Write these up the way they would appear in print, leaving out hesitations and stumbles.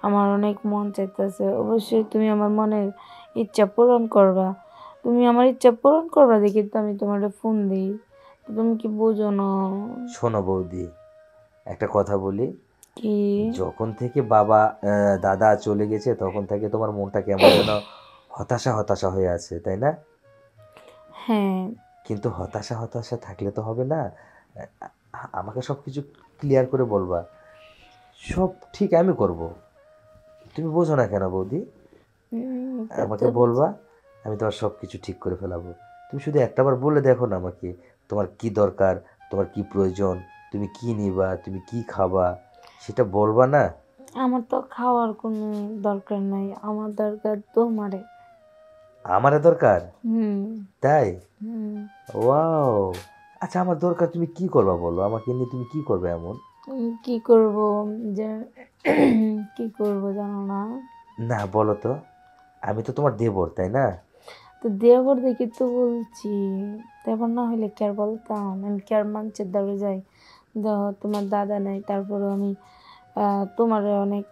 আমার অনেক মন চাইতেছে, অবশ্যই তুমি আমার মনের ইচ্ছা পূরণ করবা। তুমি আমার ইচ্ছা পূরণ করবা দেখি তো আমি তোমার ফোন দিই। তুমি কি বুঝো না? শোনো বৌদি, একটা কথা বলি। কি? যখন থেকে বাবা দাদা চলে গেছে তখন থেকে তোমার মনটা কেমন যেন হতাশা হতাশা হয়ে আছে, তাই না? হ্যাঁ। কিন্তু হতাশা হতাশা থাকলে তো হবে না। আমাকে সব কিছু ক্লিয়ার করে বলবা। সব ঠিক আমি করব। তুমি বোঝো না কেন বৌদি? তা তো আমাকে বলবা, আমি তোমার সব কিছু ঠিক করে ফেলাবো। তুমি শুধু একটাবার বলে দেখো না আমাকে, তোমার কি দরকার, তোমার কি প্রয়োজন, তুমি কি নিবা, তুমি কি খাবা, সেটা বলবা না? আমার তো খাওয়ার কোনো দরকার নাই, আমার দরকার তোমারে। আমারে দরকার? হুম। তাই? হুম। ওয়াও! আচ্ছা, আমার দরকার তুমি কি করবা বলো? আমাকে নিয়ে তুমি কি করবে এমন? কি করব যে কি করব জানো না? না, বলো তো। আমি তো তোমার দেবর, তাই না? তো দেবর দেখি তো বলছি। দেবর না হইলে কি আর বলতাম? আমি কি আর মানুষের দ্বারে যাই? দেখো তোমার দাদা নেই, তারপরেও আমি তোমার অনেক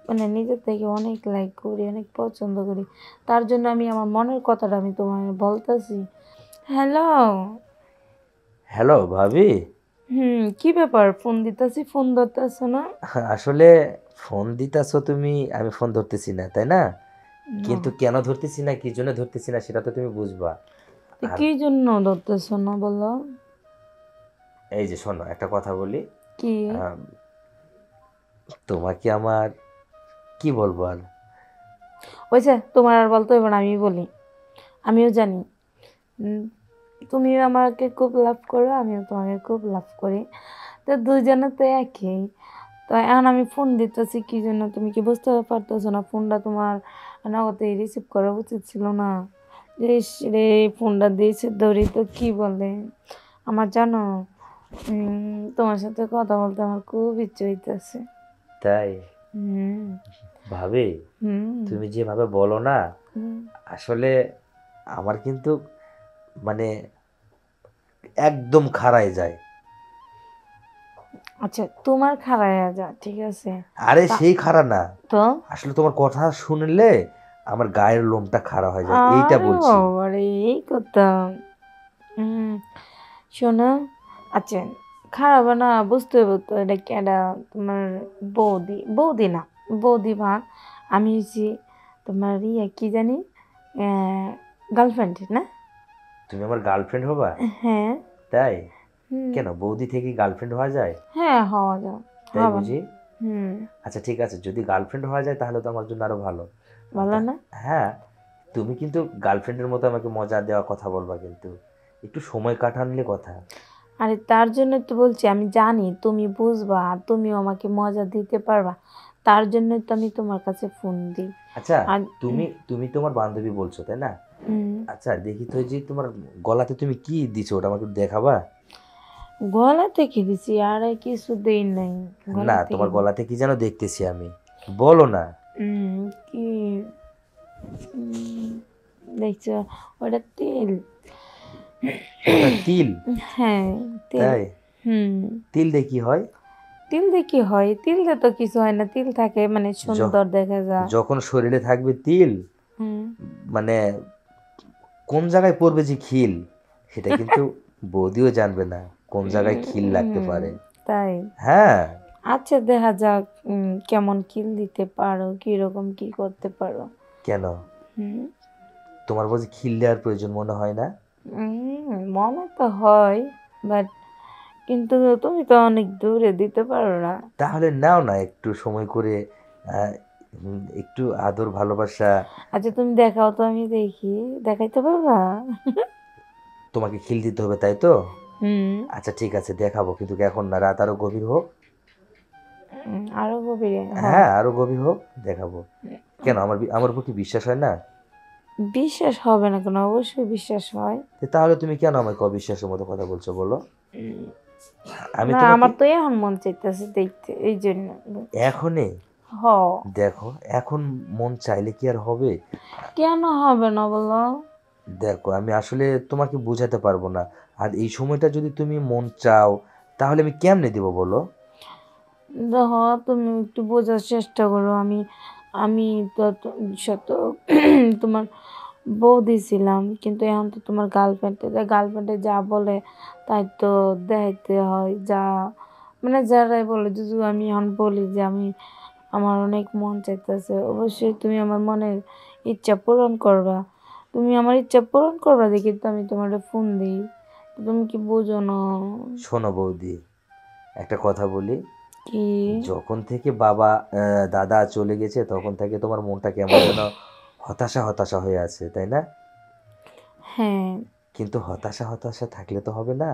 মানে নিজের থেকে অনেক লাইক করি, অনেক পছন্দ করি। তার জন্য আমি আমার মনের কথাটা আমি তোমায় বলতেছি। হ্যালো। হ্যালো ভাবি। কি ব্যাপার? ফোন দিতেছি, ফোন ধরতেছো না? আসলে ফোন দিতাছো তুমি, আমি ফোন ধরতেছি না, তাই না? না। কিন্তু কেন ধরতেছি না, কি জন্য ধরতেছি না, সেটা তো তুমি বুঝবা। তো আর কি জন্য ধরতেছো না বলো? এই যে শোনো, একটা কথা বলি। কি? আম, তোমাকে আমার কি বলবো আর। ওইছে তোমার আর বলতে হবে না, আমি বলি। আমিও জানি উম, তুমিও আমাকে খুব লাভ করো, আমিও তোমাকে খুব লাভ করি। তো দুইজনে তো একই। তো এখন আমি ফোন দিতেছি কি জন্য তুমি কি বুঝতে পারতেছো না? ফোনটা তোমার নগদে রিসিভ করা উচিত ছিল না? ইস রে, ফোনটা দিয়েছে ধরি তো কি বলে আমার জানো, তোমার সাথে কথা বলতে আমার খুব ইচ্ছে হইতেছে। তাই? হুম। ভাবি, হুম। তুমি যেভাবে বলো না, হুম। আসলে আমার কিন্তু মানে একদম খাড়ায় যায়। আচ্ছা তোমার খারায়া যা, ঠিক আছে। আরে তা সেই খাড়া না, তো আসলে তোমার কথা শুনলে আমার গায়ের লোমটা খাড়া হয়ে যায়, এইটা আরে বলছি। বাবারে, এই কথা। হুম। শোনো। আচ্ছা, খারাপ না বুঝতে হবে তো, এটা কেডা? তোমার বৌদি? বৌদি না, বৌদি ভাগ। আমি হচ্ছি তোমার ইয়ে কি জানি, গার্লফ্রেন্ড না? তুমি আমার গার্লফ্রেন্ড হবা? হ্যাঁ। তাই? হুম। কেন, বৌদি থেকে গার্লফ্রেন্ড হওয়া যায়? হ্যাঁ, হওয়া যায়। তাই হবে না? বুঝি? হুম। আচ্ছা ঠিক আছে, যদি গার্লফ্রেন্ড হওয়া যায় তাহলে তো আমার জন্য আরো ভালো। ভালো না? হ্যাঁ। তুমি কিন্তু গার্লফ্রেন্ডের মতো আমাকে মজা দেওয়া কথা বলবা কিন্তু, একটু সময় কাটানলে কথা। আরে তার জন্য তো বলছি, আমি জানি তুমি বুঝবা আর তুমিও আমাকে মজা দিতে পারবা। তার জন্যই তো আমি তোমার কাছে ফোন দিই। আচ্ছা, আর তুমি তুমি তোমার বান্ধবী বলছো, তাই না? হুম, আচ্ছা দেখি তো, এই যে তোমার গলাতে তুমি কি দিছো, ওটা আমাকে একটু দেখাবা? গলা থেকে দিছি আর কিছু দেই নাই। না, গলা থেকে তোমার গলাতে কি যেন দেখতেছি আমি, বলো না। কি উম, দেখছো? ওটা তেল। ওটা তিল? হ্যাঁ, তেল। তাই? হুম। তিল দিয়ে কি হয়? তিল দিয়ে কি হয়? তিল দিয়ে তো কিছু হয় না, তিল থাকে মানে য- সুন্দর দেখা যায়। যখন শরীরে থাকবে তিল, হুম। মানে কোন জায়গায় পড়বে যে খিল, সেটা কিন্তু বৌদিও জানবে না কোন জায়গায় খিল লাগতে উম, পারে। তাই? হ্যাঁ। আচ্ছা দেখা যাক কেমন কিল দিতে পারো, কিরকম কি করতে পারো। কেন, হুম। তোমার বুঝি খিল দেওয়ার প্রয়োজন মনে হয় না? মনে তো হয়, বাট কিন্তু তুমি তো অনেক দূরে দিতে পারো না। তাহলে নাও না একটু সময় করে, একটু আদর ভালোবাসা। আচ্ছা তুমি দেখাও তো, আমি দেখি। দেখাইতে পারবা? তোমাকে খিল দিতে হবে তাই তো? হুম। আচ্ছা ঠিক আছে, দেখাবো, কিন্তু এখন না, রাত আরো গভীর হোক। আরো গভীরে হ্যাঁ, আরো গভীর হোক, দেখাবো। কেন, উম, আমার উপর কি বিশ্বাস হয় না? বিশ্বাস হবে না কেন? অবশ্যই বিশ্বাস হয়। তাহলে তুমি কেন আমাকে অবিশ্বাসের মতো কথা বলছো বলো? উম, আমি না তোমাকে আমার তো এখন মন চাইতেছে দেখতে, এই জন্য বলছি। এখনই হ। দেখো, এখন মন চাইলে কি আর হবে? কেন হবে না বলো? দেখো, আমি আসলে তোমাকে বোঝাতে পারবো না। আর এই সময়টা যদি তুমি মন চাও, তাহলে আমি কেমনে দিব বলো? দেখো তুমি একটু বোঝার চেষ্টা করো। আমি আমি তো শত তোমার বৌদি ছিলাম, কিন্তু এখন তো তোমার গার্লফ্রেন্ডে যা বলে তাই তো দেখাইতে হয়। যা মানে যারাই বলে, যদি আমি এখন বলি যে আমার অনেক মন চাইতেছে, অবশ্যই তুমি আমার মনের ইচ্ছা পূরণ করবা। তুমি আমার ইচ্ছা পূরণ করবা দেখি তো আমি তোমার ফোন দিই। তুমি কি বোঝো না? শোনো বৌদি, একটা কথা বলি। কি? যখন থেকে বাবা দাদা চলে গেছে তখন থেকে তোমার মনটা কেমন যেন হতাশা হতাশা হয়ে আছে, তাই না? হ্যাঁ। কিন্তু হতাশা হতাশা থাকলে তো হবে না।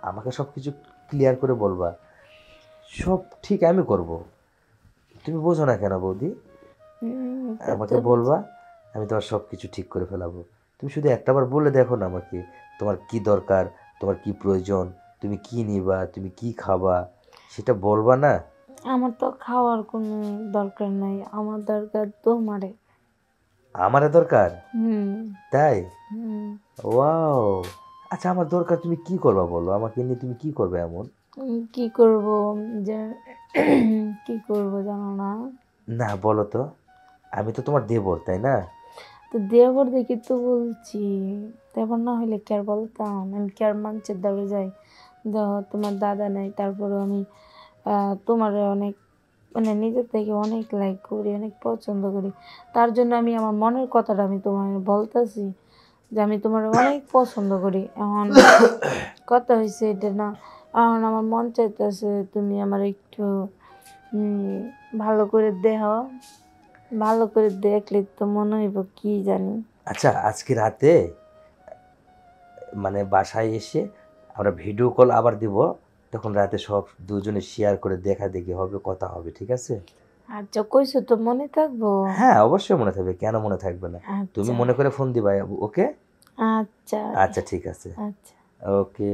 আমাকে সব কিছু ক্লিয়ার করে বলবা, সব ঠিক আমি করব। তুমি বোঝো না কেন বৌদি? তা তো আমাকে বলবা, আমি তোমার সব কিছু ঠিক করে ফেলাবো। তুমি শুধু একটাবার বলে দেখো না আমাকে, তোমার কি দরকার, তোমার কি প্রয়োজন, তুমি কি নিবা, তুমি কি খাবা, সেটা বলবা না? আমার তো খাওয়ার কোনো দরকার নাই, আমার দরকার তোমারে। আমারে দরকার? হুম। তাই? হুম। ওয়াও! আচ্ছা, আমার দরকার, তুমি কি করবা বলো? আমাকে নিয়ে তুমি কি করবে এমন? কি করব যে কি করব জানো না? না, বলো তো। আমি তো তোমার দেবর, তাই না? তো দেবর দেখি তো বলছি। দেবর না হইলে কি আর বলতাম? আমি কি আর মানুষের দ্বারে যাই? দেখো তোমার দাদা নাই, তারপরেও আমি তোমার অনেক মানে নিজের থেকে অনেক লাইক করি, অনেক পছন্দ করি। তার জন্য আমি আমার মনের কথাটা আমি তোমার বলতেছি যে আমি তোমার অনেক পছন্দ করি। এখন কথা হয়েছে এটা না, এখন আমার মন চাইতেছে তুমি আমার একটু উম, ভালো করে দেহ, ভালো করে দেখলে তো মনে হইব কি জানি। আচ্ছা, আজকে রাতে মানে বাসায় এসে আমরা ভিডিও কল আবার দিব, তখন রাতে সব দুজনে শেয়ার করে দেখা দেখি হবে, কথা হবে, ঠিক আছে? আচ্ছা কইছো তো মনে থাকবো। হ্যাঁ, অবশ্যই মনে থাকবে, কেন মনে থাকবে না? তুমি আচ্ছা। মনে করে ফোন দিবা, ওকে? আচ্ছা। আচ্ছা, ঠিক আছে। আচ্ছা। ওকে।